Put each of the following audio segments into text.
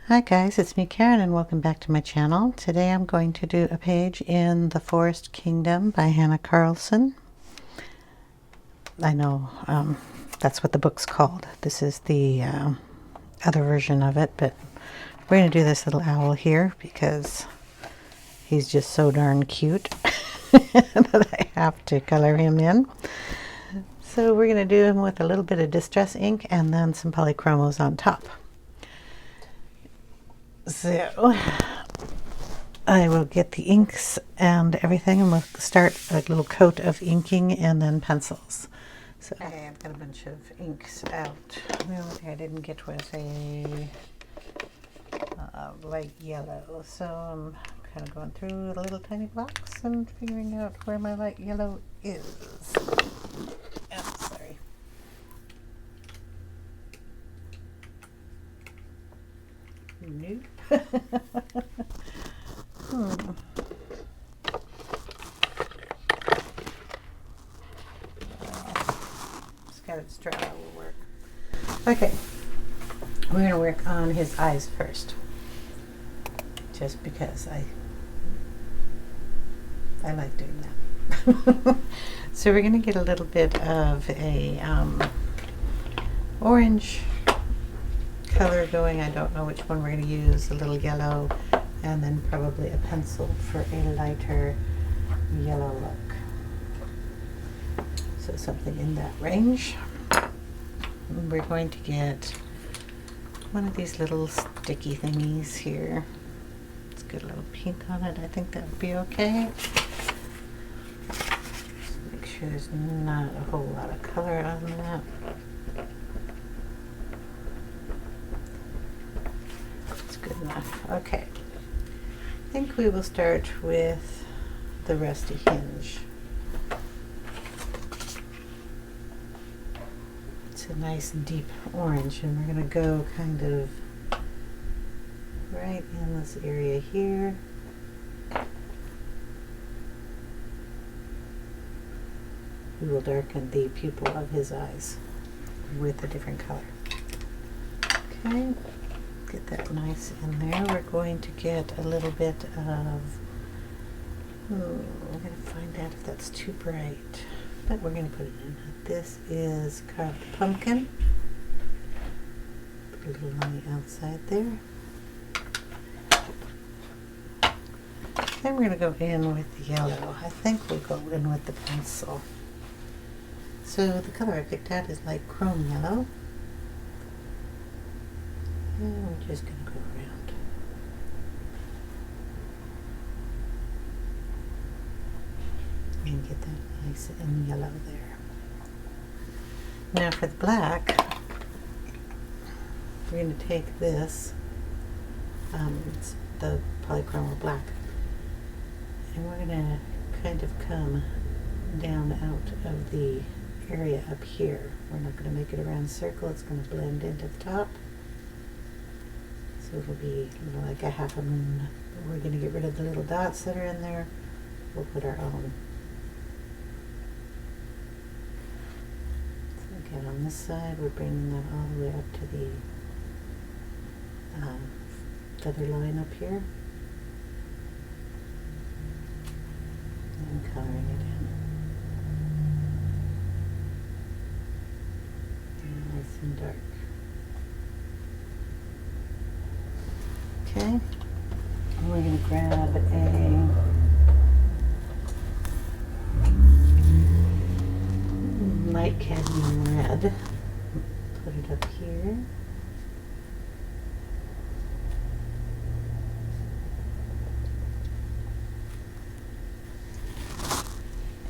Hi guys, it's me Karen and welcome back to my channel. Today I'm going to do a page in The Forest Kingdom by Hanna Karlzon. I know that's what the book's called. This is the other version of it, but we're going to do this little owl here because he's just so darn cute that I have to color him in. So we're going to do him with a little bit of distress ink and then some Polychromos on top. So I will get the inks and everything, and we'll start a little coat of inking and then pencils. So okay, I've got a bunch of inks out. The only thing I didn't get was a light yellow. So I'm kind of going through the little tiny blocks and figuring out where my light yellow is. Oh, sorry. Nope. Scattered straw will work. Okay, we're going to work on his eyes first, just because I like doing that. So we're going to get a little bit of a orange color going. I don't know which one we're going to use. A little yellow, and then probably a pencil for a lighter yellow look. So something in that range. And we're going to get one of these little sticky thingies here. Let's get a little pink on it. I think that would be okay. Just make sure there's not a whole lot of color on that. Good enough. Okay. I think we will start with the rusty hinge. It's a nice deep orange, and we're going to go kind of right in this area here. We will darken the pupil of his eyes with a different color. Okay. Get that nice in there. We're going to get a little bit of, I'm going to find out if that's too bright, but we're going to put it in. This is carved pumpkin. Put a little on the outside there. Then we're going to go in with the yellow. I think we'll go in with the pencil. So the color I picked out is like chrome yellow. And we're just going to go around. And get that nice and yellow there. Now for the black, we're going to take this, it's the Polychromos black, and we're going to kind of come down out of the area up here. We're not going to make it a round circle, it's going to blend into the top. So it'll be like a half a moon. We're going to get rid of the little dots that are in there. We'll put our own. So again, on this side, we're bringing that all the way up to the feather line up here. And coloring it in. Nice and dark. Okay, and we're going to grab a light cadmium red, put it up here,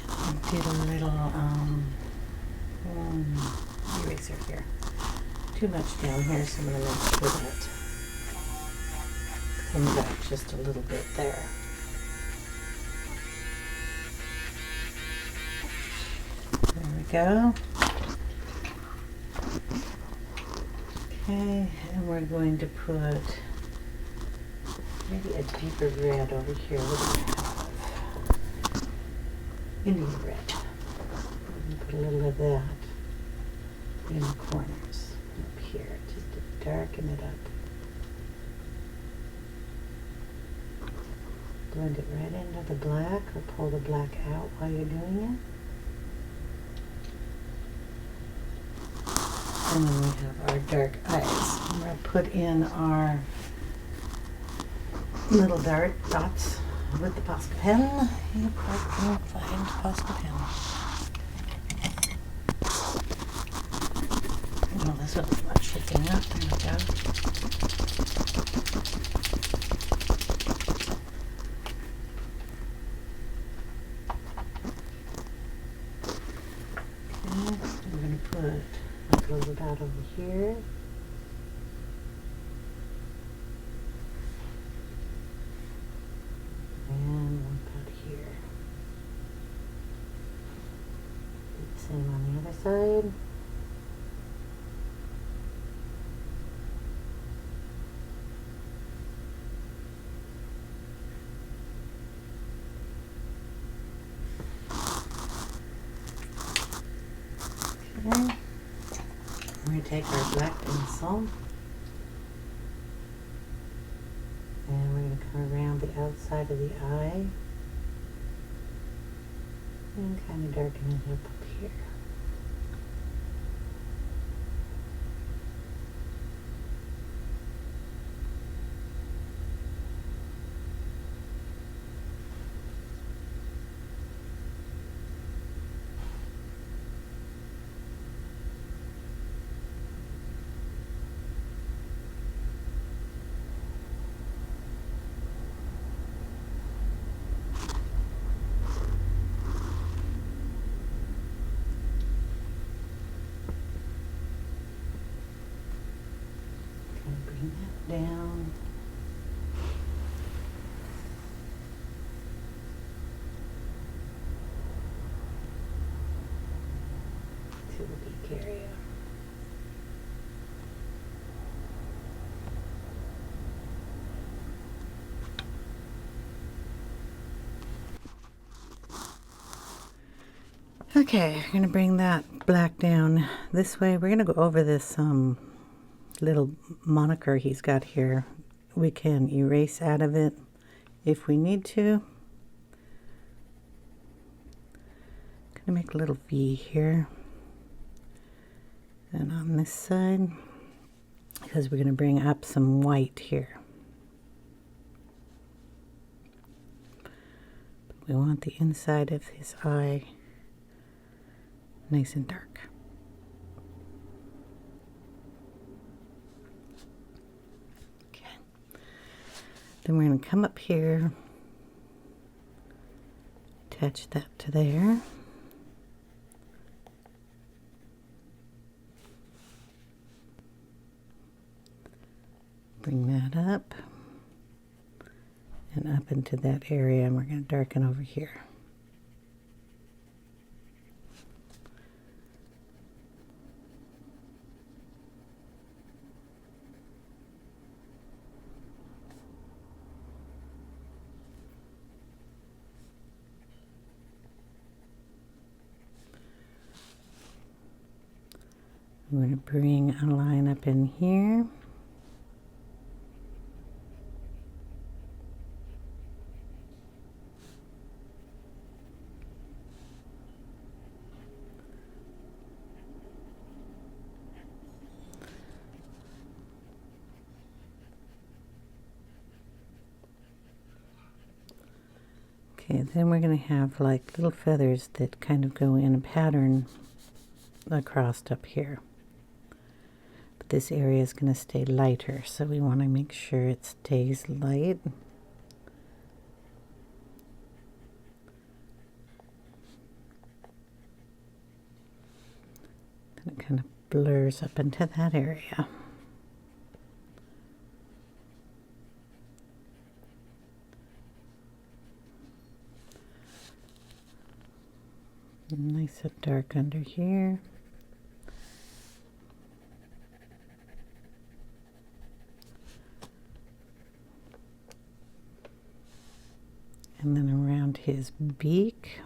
and did a little eraser here. Too much down here, so I'm going to make sure that come back just a little bit there. There we go. Okay, and we're going to put maybe a deeper red over here. What do we have? Indian red. We're going to put a little of that in the corners up here just to darken it up. Blend it right into the black, or pull the black out while you're doing it. And then we have our dark eyes. I'm going to put in our little dots with the Posca pen. Yep, I can find Posca pen. Oh, this one's not sticking up. There we go. We're going to put a little dot over here. And one dot here. Do the same on the other side. Okay. We're going to take our black pencil and we're going to come around the outside of the eye and kind of darken it up here. Bring that down. To the beak area. Okay, we're going to bring that black down this way. We're going to go over this little moniker he's got here. We can erase out of it if we need to. I'm going to make a little V here. And on this side, because we're going to bring up some white here. We want the inside of his eye nice and dark. Okay. Then we're going to come up here, attach that to there. Bring that up and up into that area, and we're going to darken over here. I'm going to bring a line up in here. Okay, then we're going to have like little feathers that kind of go in a pattern across up here. But this area is going to stay lighter, so we want to make sure it stays light. Then it kind of blurs up into that area. Nice and dark under here. And then around his beak.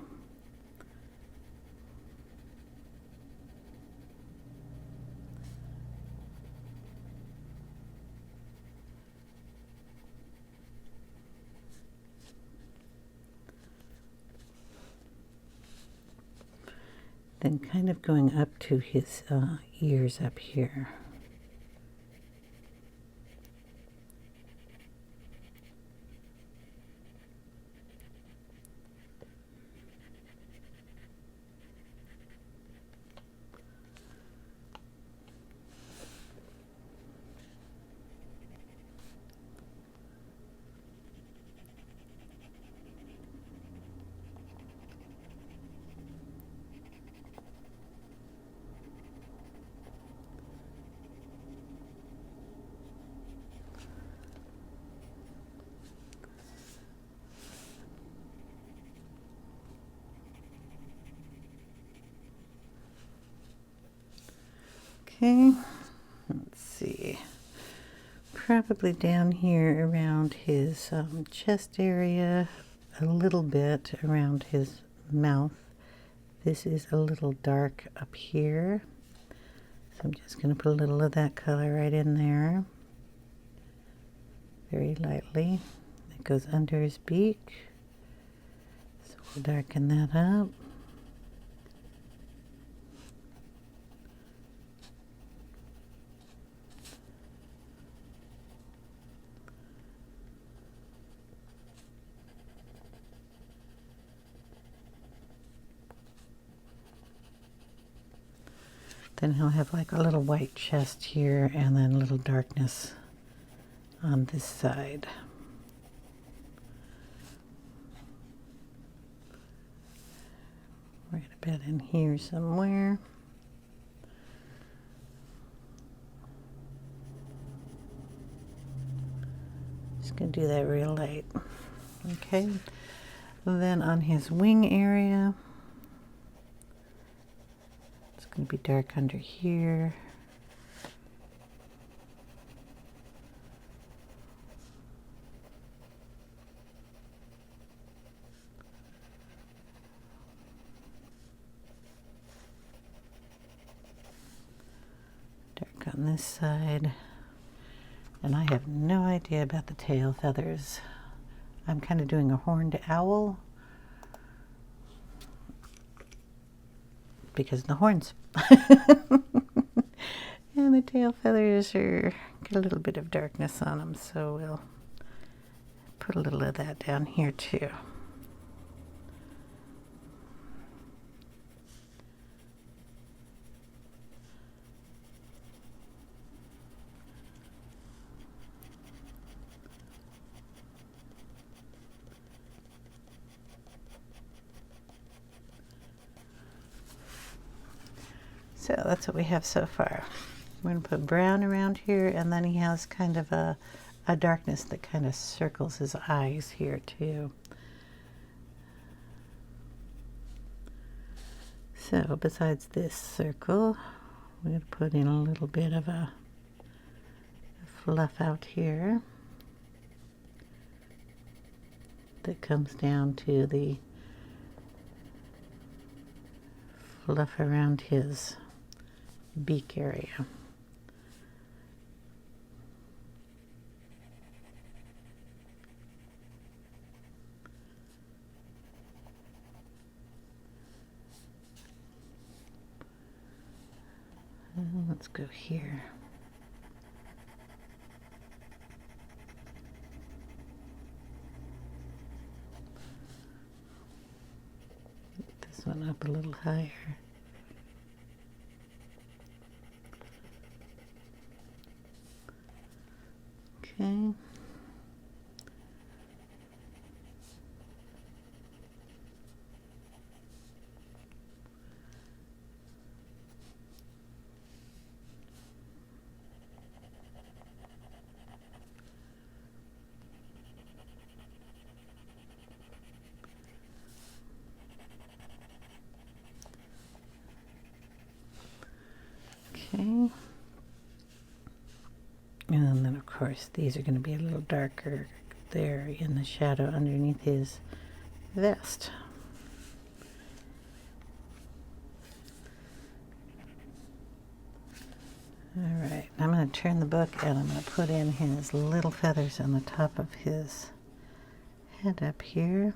Then kind of going up to his ears up here. Okay, let's see, probably down here around his chest area, a little bit around his mouth. This is a little dark up here, so I'm just going to put a little of that color right in there, very lightly. It goes under his beak, so we'll darken that up. Then he'll have like a little white chest here and then a little darkness on this side. Right about in here somewhere. Just gonna do that real light. Okay. Then on his wing area, going to be dark under here. Dark on this side. And I have no idea about the tail feathers. I'm kind of doing a horned owl because the horns. And the tail feathers are get a little bit of darkness on them, so we'll put a little of that down here too. So that's what we have so far. We're going to put brown around here, and then he has kind of a darkness that kind of circles his eyes here too. So besides this circle, we're going to put in a little bit of a fluff out here that comes down to the fluff around his beak area. And let's go here. Get this one up a little higher. Okay. Okay. And then of course these are going to be a little darker there in the shadow underneath his vest. Alright, I'm going to turn the book and I'm going to put in his little feathers on the top of his head up here.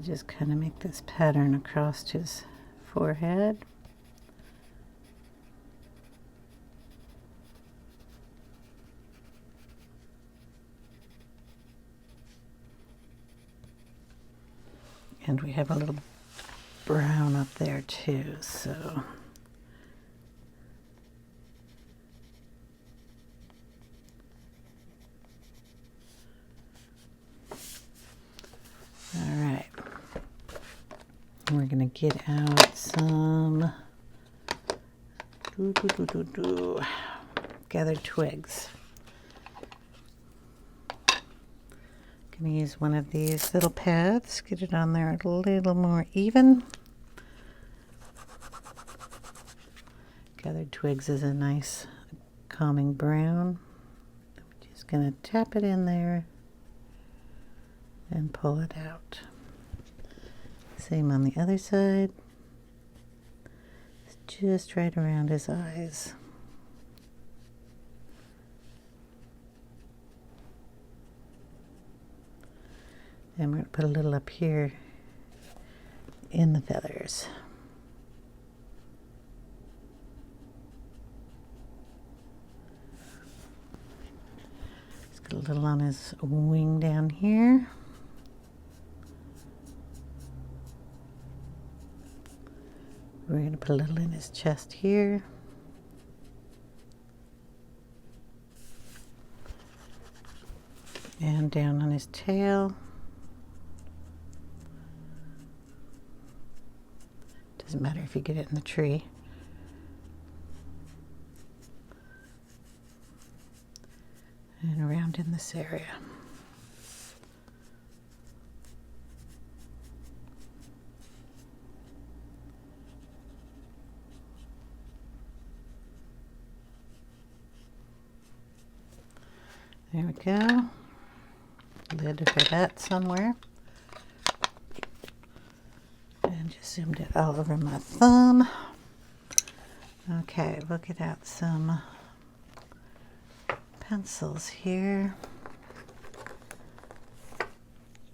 to just kind of make this pattern across his forehead. And we have a little brown up there too, so all right. We're gonna get out some gathered twigs. Gonna use one of these little pads, get it on there a little more even. Gathered twigs is a nice calming brown. I'm just gonna tap it in there and pull it out. Same on the other side. It's just right around his eyes. And we're going to put a little up here in the feathers. Let's get a little on his wing down here. We're going to put a little in his chest here. And down on his tail. Doesn't matter if you get it in the tree. And around in this area. There we go. Lid for that somewhere. And just zoomed it all over my thumb. Okay, we'll get out some pencils here.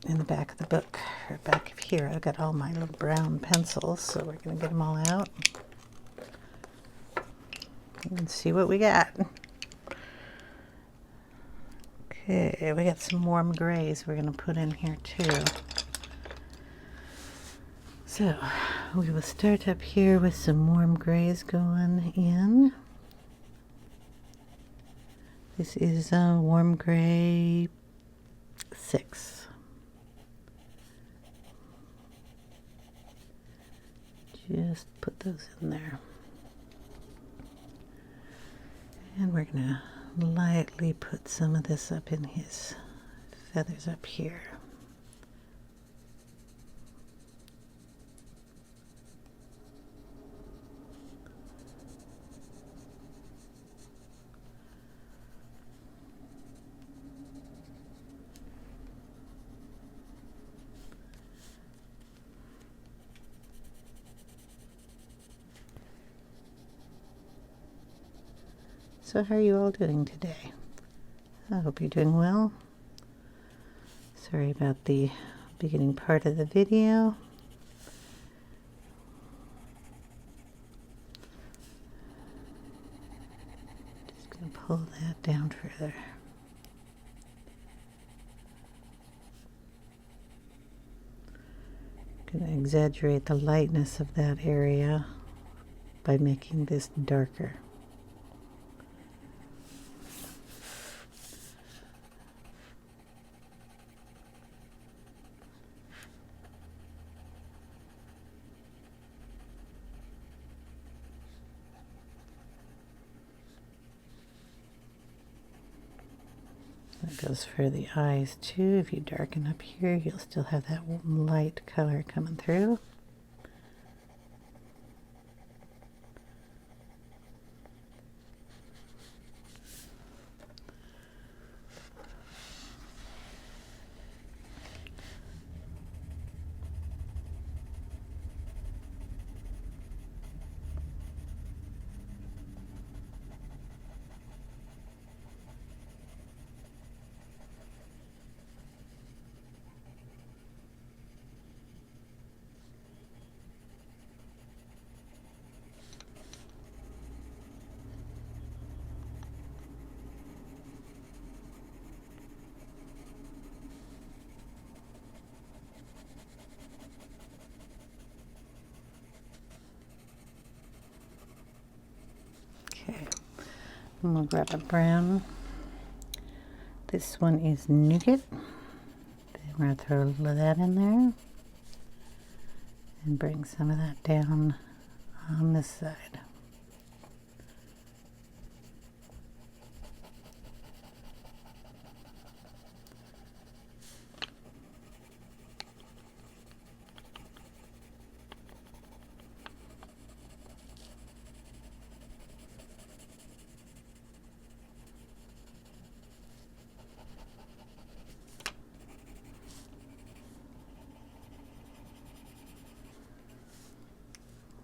In the back of the book, or back of here, I've got all my little brown pencils, so we're going to get them all out. And see what we got. Okay, we got some warm grays we're going to put in here too. So we will start up here with some warm grays going in. This is a warm gray 6. Just put those in there. And we're going to lightly put some of this up in his feathers up here. So how are you all doing today? I hope you're doing well. Sorry about the beginning part of the video. Just going to pull that down further. Going to exaggerate the lightness of that area by making this darker. That goes for the eyes too. If you darken up here, you'll still have that light color coming through. And we'll grab a brown. This one is Nougat. We're going to throw a little of that in there and bring some of that down on this side.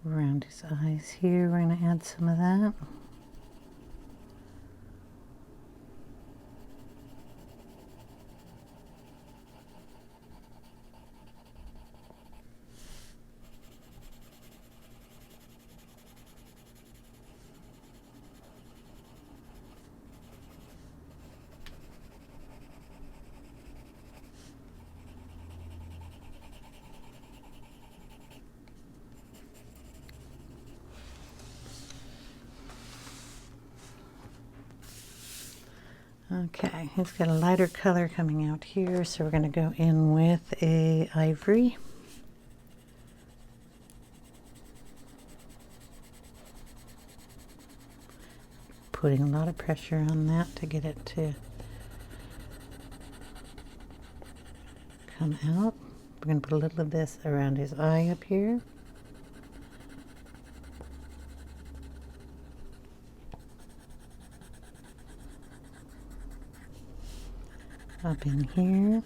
Around his eyes here, we're going to add some of that. Okay, he's got a lighter color coming out here, so we're going to go in with a ivory. Putting a lot of pressure on that to get it to come out. We're going to put a little of this around his eye up here. Up in here.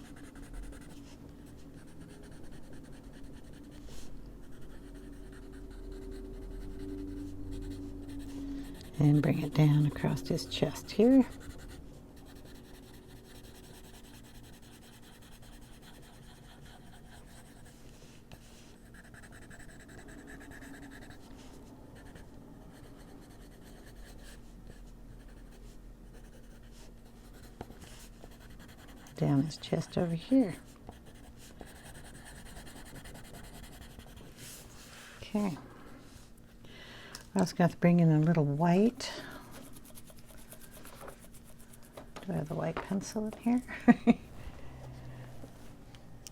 And bring it down across his chest here. Down his chest over here. Okay. I was going to bring in a little white. Do I have the white pencil in here?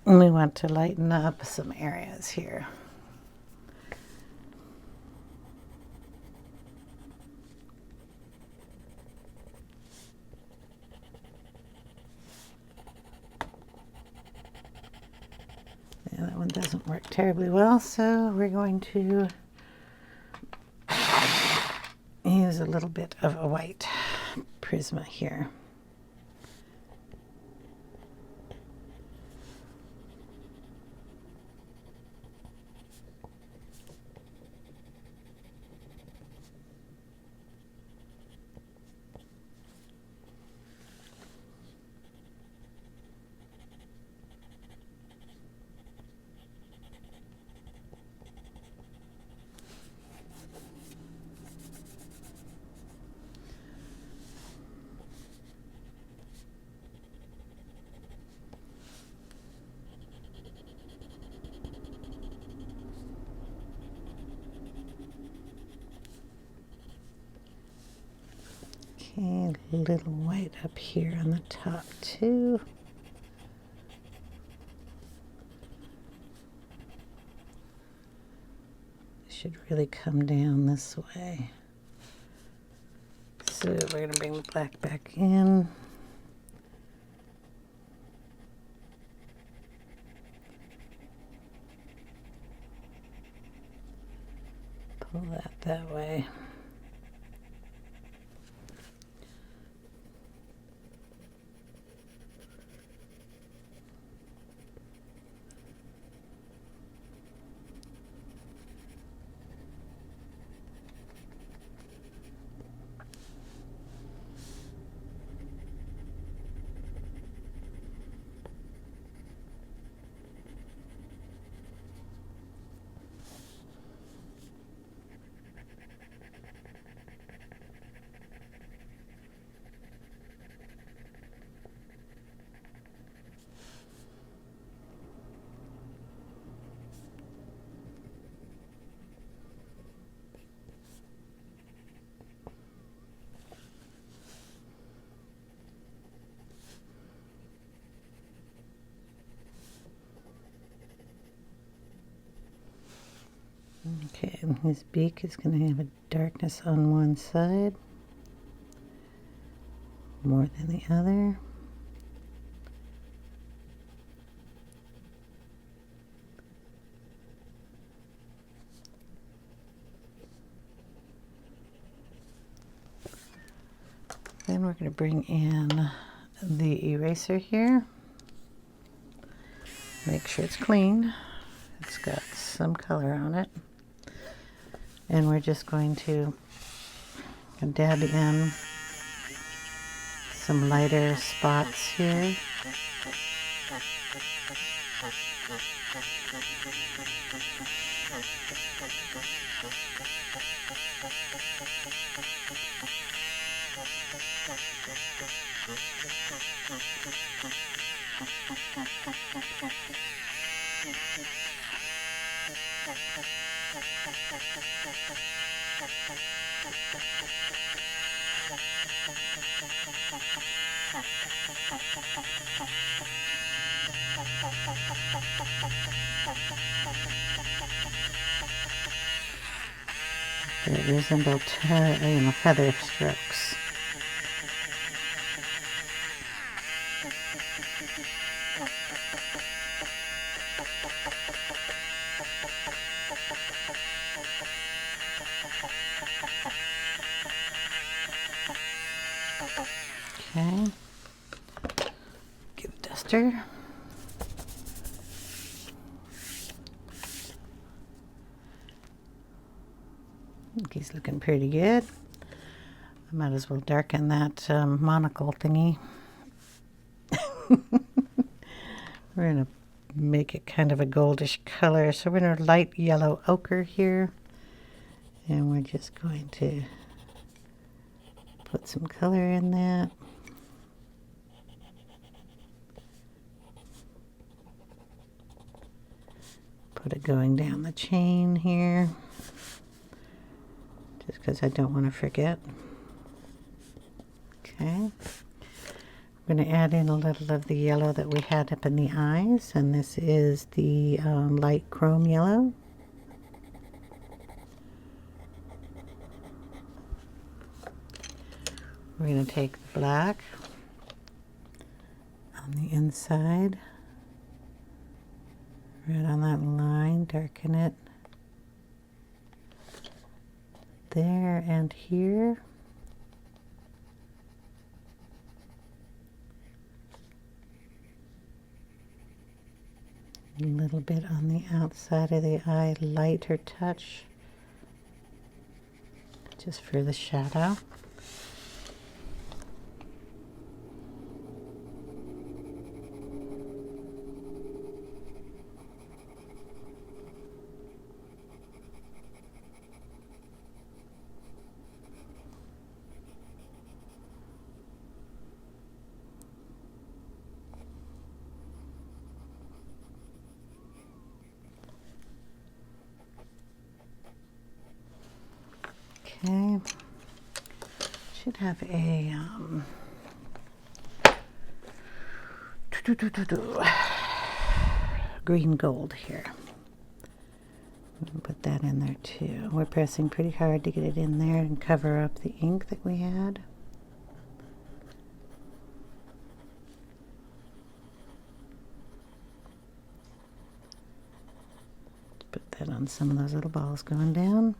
And we want to lighten up some areas here. Yeah, that one doesn't work terribly well, so we're going to use a little bit of a white Prisma here. Okay, a little white up here on the top too. Should really come down this way. So we're going to bring the black back in. Pull that way. Okay, and his beak is going to have a darkness on one side more than the other. Then we're going to bring in the eraser here. Make sure it's clean. It's got some color on it. And we're just going to dab in some lighter spots here. They resemble feather strokes. Okay, get a duster. He's looking pretty good. I might as well darken that monocle thingy. We're going to make it kind of a goldish color. So we're going to light yellow ochre here. And we're just going to put some color in that. Put it going down the chain here, just because I don't want to forget. Okay. I'm going to add in a little of the yellow that we had up in the eyes, and this is the light chrome yellow. We're going to take the black on the inside, right on that line, darken it there and here. A little bit on the outside of the eye, lighter touch, just for the shadow. Okay, should have a green gold here. I'm going to put that in there too. We're pressing pretty hard to get it in there and cover up the ink that we had. Put that on some of those little balls going down.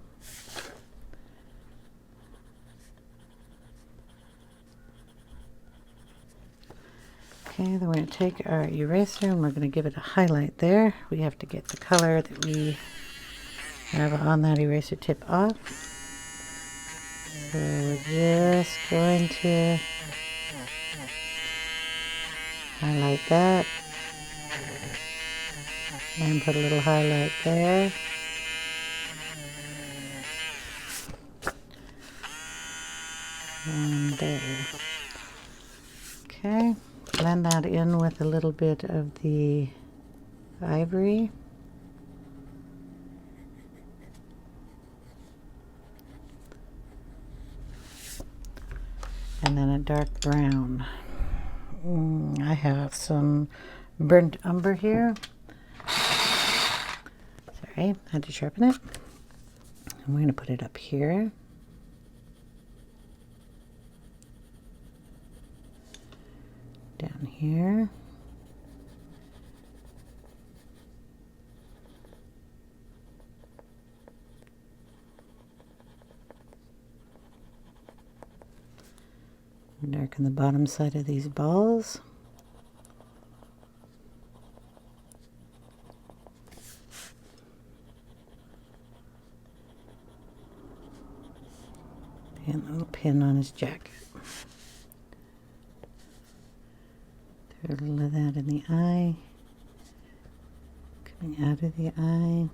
Okay, then we're going to take our eraser and we're going to give it a highlight there. We have to get the color that we have on that eraser tip off. So we're just going to highlight that and put a little highlight there. And there. Okay. Blend that in with a little bit of the ivory. And then a dark brown. I have some burnt umber here. Sorry, I had to sharpen it. And we're going to put it up here. Down here. Darken the bottom side of these balls. And a little pin on his jacket. Throw a little of that in the eye. Coming out of the eye.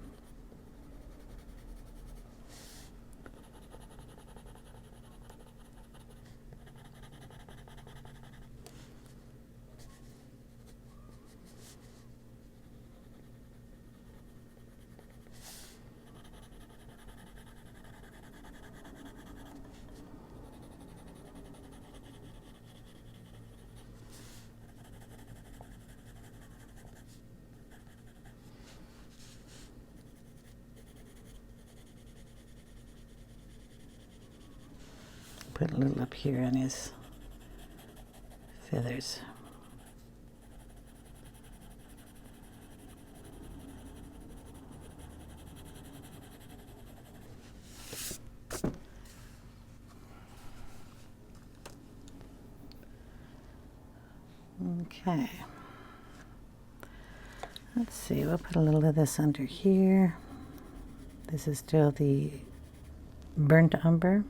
Put a little up here on his feathers. Okay. Let's see, we'll put a little of this under here. This is still the burnt umber.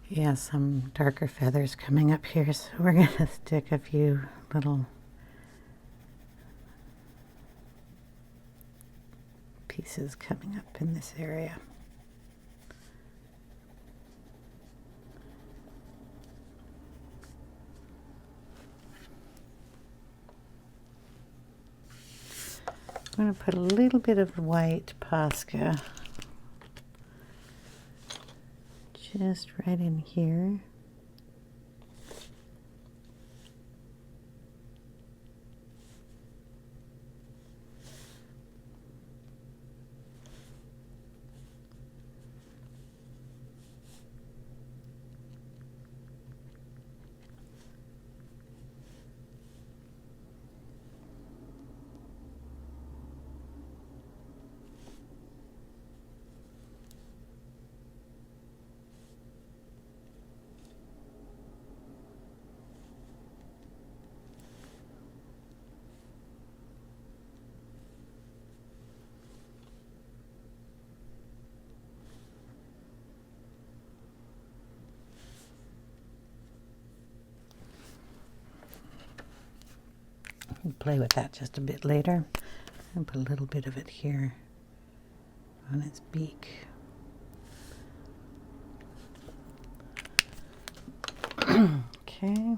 Yeah, some darker feathers coming up here, so we're going to stick a few little pieces coming up in this area. I'm going to put a little bit of white Posca just right in here. Play with that just a bit later and put a little bit of it here on its beak. Okay.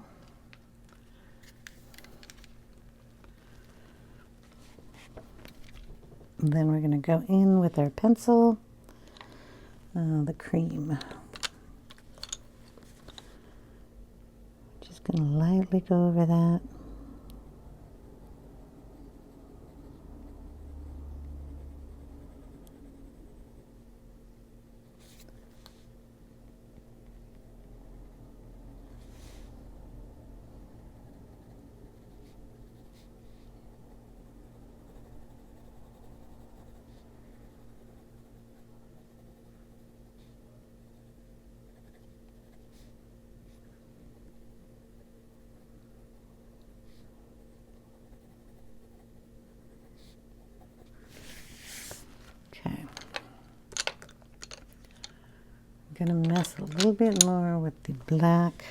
And then we're going to go in with our pencil, the cream. Just going to lightly go over that. I'm going to mess a little bit more with the black.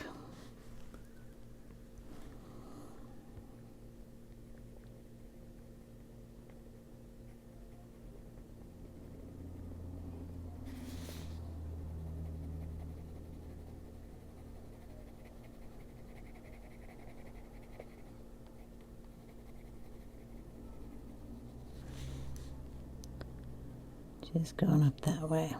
Just going up that way.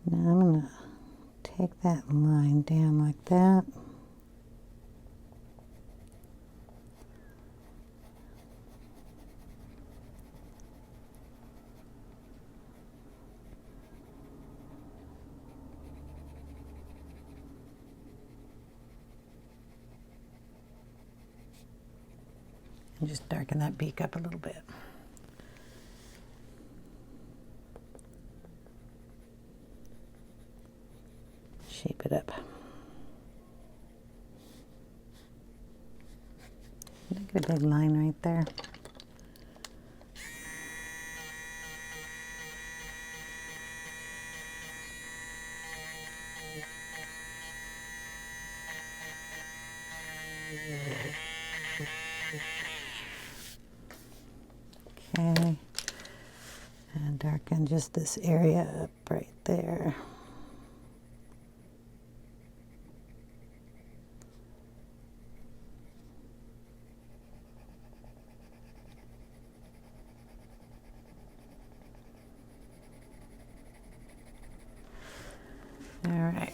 Now I'm going to take that line down like that. And just darken that beak up a little bit. Shape it up. Look at a big line right there. Okay, and darken just this area up right there. All right.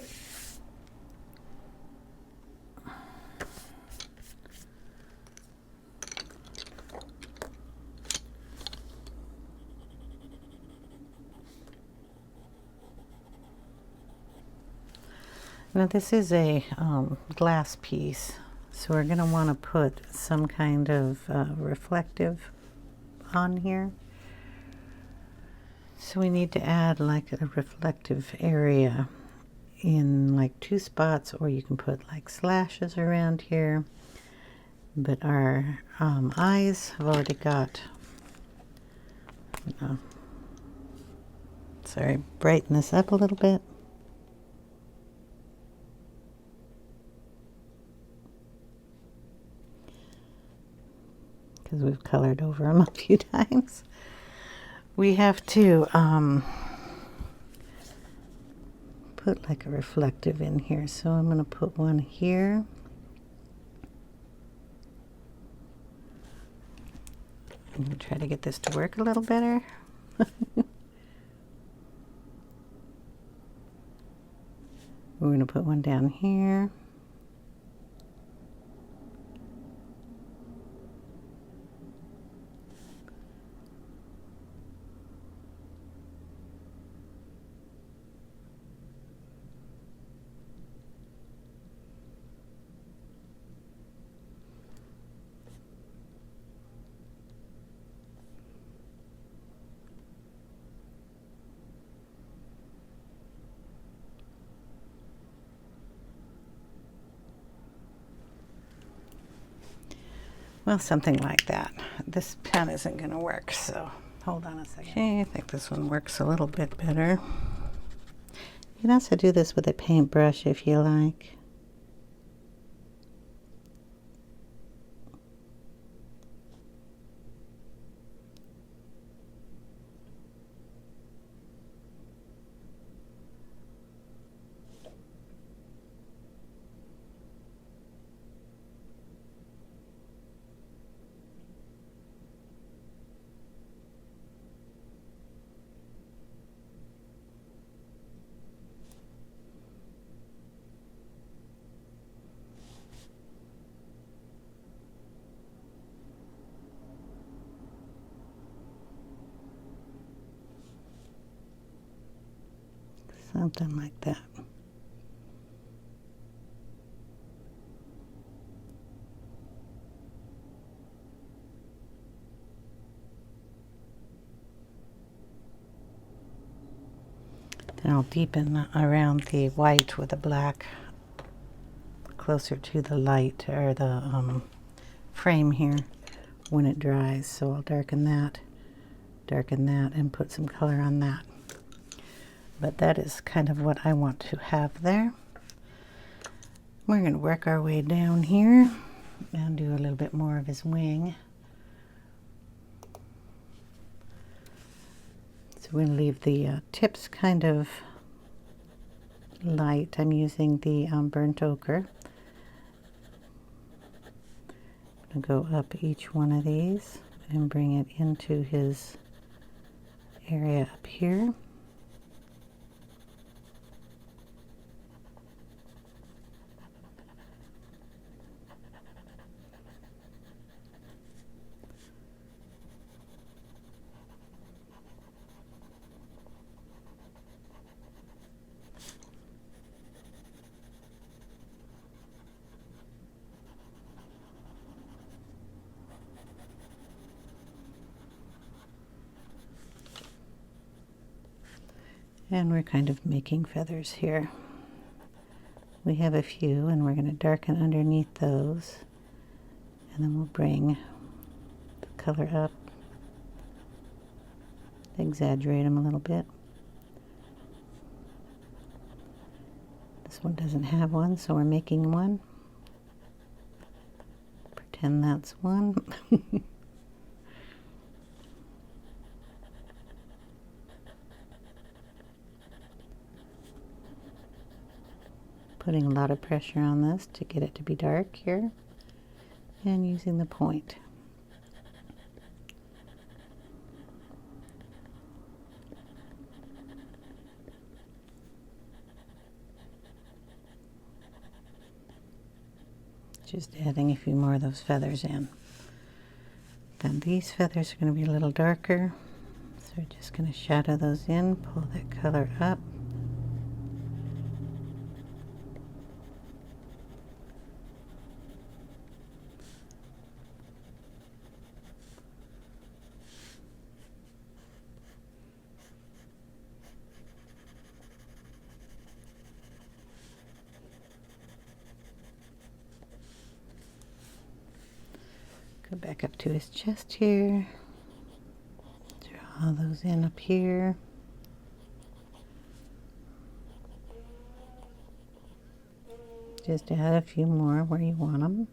Now this is a glass piece, so we're going to want to put some kind of reflective on here. So we need to add like a reflective area in like 2 spots, or you can put like slashes around here. But our eyes have already got, sorry, brighten this up a little bit. Because we've colored over them a few times. We have to put like a reflective in here. So I'm going to put one here. I'm going to try to get this to work a little better. We're going to put one down here. Well, something like that. This pen isn't going to work, so hold on a second. Okay, I think this one works a little bit better. You can also do this with a paintbrush if you like. Something like that. Then I'll deepen around the white with the black closer to the light, or the frame here when it dries. So I'll darken that, and put some color on that. But that is kind of what I want to have there. We're going to work our way down here and do a little bit more of his wing. So we're going to leave the tips kind of light. I'm using the burnt ochre. I'm going to go up each one of these and bring it into his area up here. And we're kind of making feathers here. We have a few, and we're going to darken underneath those, and then we'll bring the color up, exaggerate them a little bit. This one doesn't have one, so we're making one. Pretend that's one. Putting a lot of pressure on this to get it to be dark here, and using the point. Just adding a few more of those feathers in. Then these feathers are going to be a little darker, so we're just going to shadow those in, pull that color up. Go back up to his chest here, draw those in up here. Just add a few more where you want them.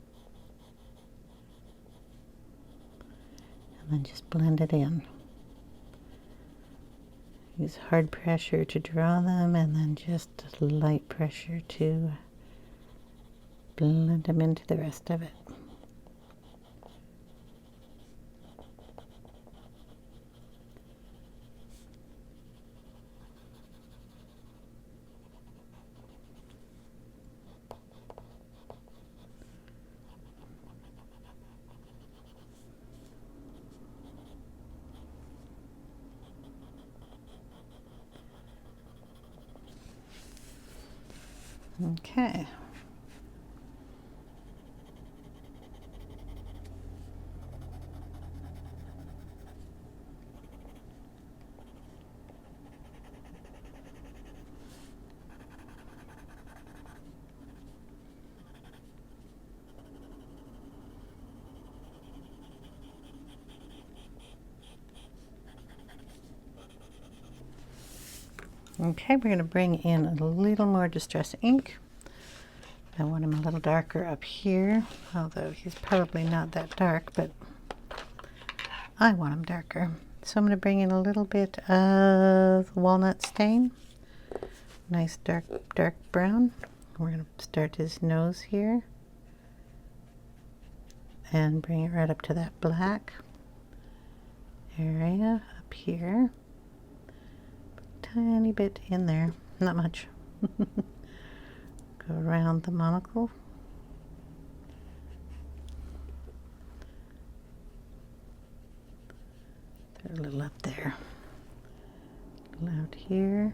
And then just blend it in. Use hard pressure to draw them, and then just light pressure to blend them into the rest of it. Okay. Okay, we're going to bring in a little more distress ink. I want him a little darker up here, although he's probably not that dark, but I want him darker. So I'm going to bring in a little bit of walnut stain, nice dark brown. We're going to start his nose here and bring it right up to that black area up here. Tiny bit in there, not much. Go around the monocle. Throw a little up there. A little out here.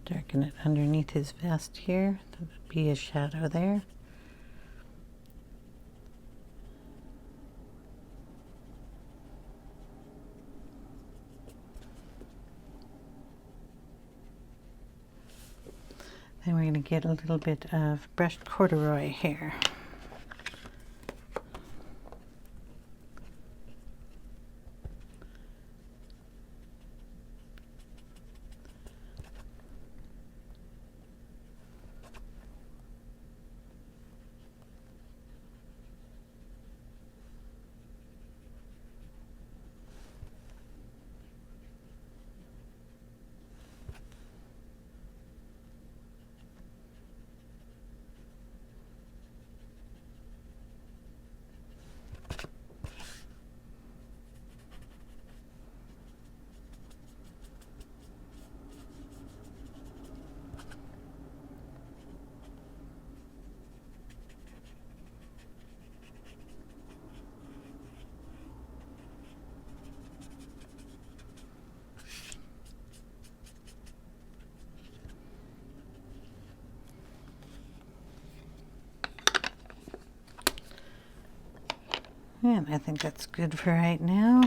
Darken it underneath his vest here. There would be a shadow there. Then we're going to get a little bit of brushed corduroy here. And I think that's good for right now.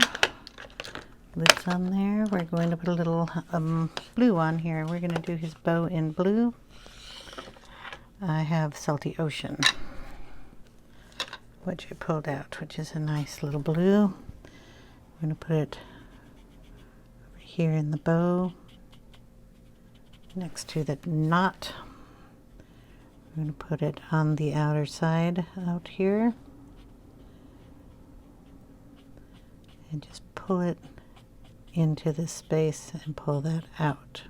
Lids on there. We're going to put a little blue on here. We're going to do his bow in blue. I have Salty Ocean, which I pulled out, which is a nice little blue. I'm going to put it over here in the bow, next to the knot. I'm going to put it on the outer side out here. And just pull it into this space and pull that out.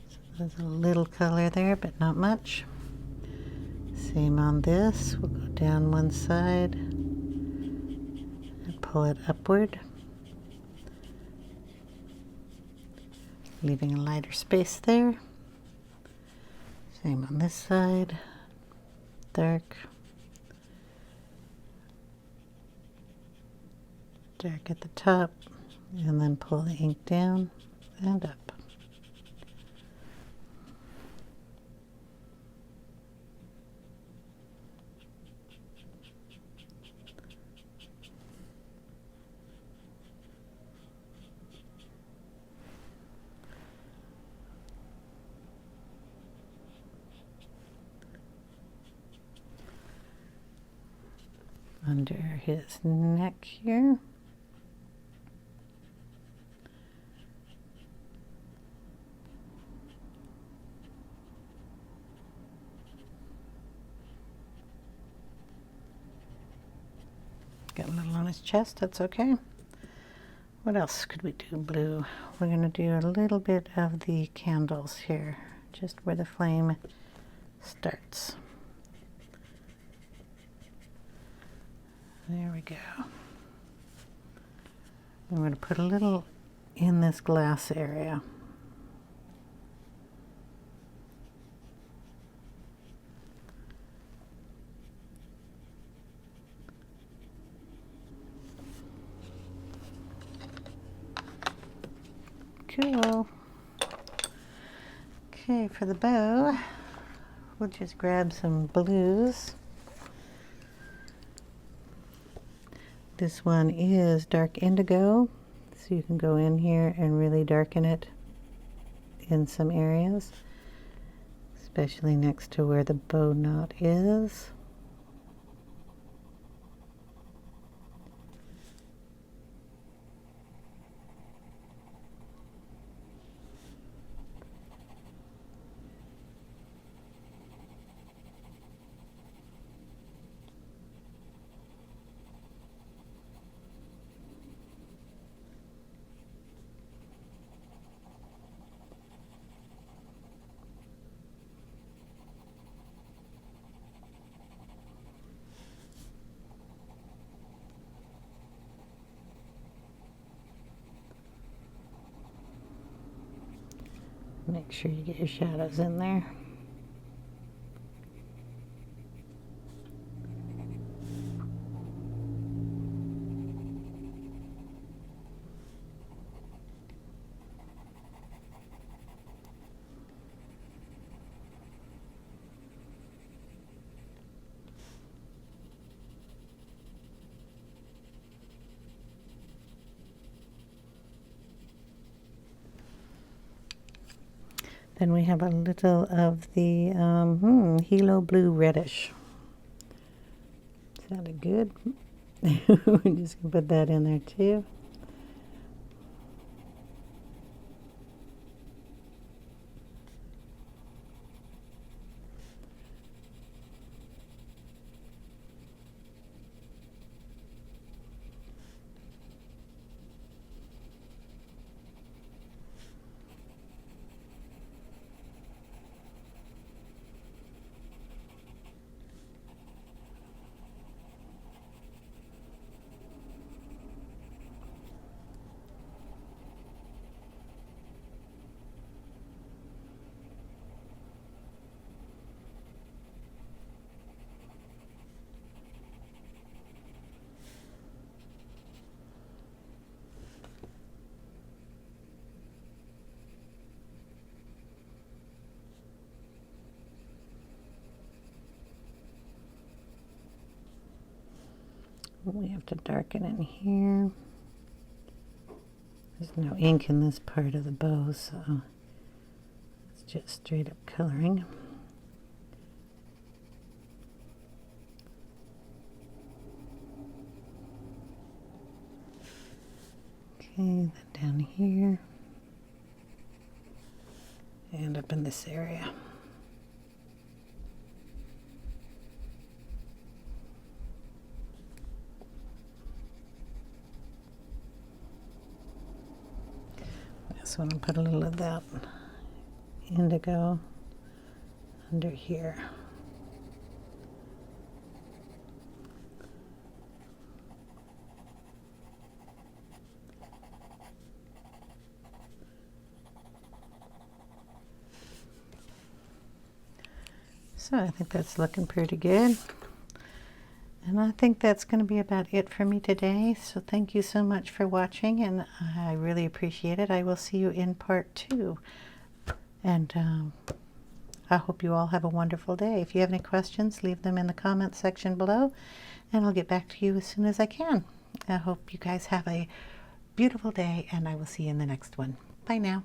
So there's a little color there, but not much. Same on this. We'll go down one side and pull it upward, leaving a lighter space there. Same on this side. Dark. Dark at the top, and then pull the ink down and up. Under his neck here. Got a little on his chest, that's okay. What else could we do blue? We're going to do a little bit of the candles here, just where the flame starts. There we go. I'm going to put a little in this glass area. Cool. Okay, for the bow, we'll just grab some blues. This one is dark indigo, so you can go in here and really darken it in some areas, especially next to where the bow knot is. Make sure you get your shadows in there. Then we have a little of the Helioblue Reddish. Sounded good. We're just going to put that in there too. We have to darken in here. There's no ink in this part of the bow, so it's just straight up coloring. Okay, then down here and up in this area. So I'm going to put a little of that indigo under here. So I think that's looking pretty good. And I think that's going to be about it for me today. So thank you so much for watching, and I really appreciate it. I will see you in part 2. And I hope you all have a wonderful day. If you have any questions, leave them in the comment section below, and I'll get back to you as soon as I can. I hope you guys have a beautiful day, and I will see you in the next one. Bye now.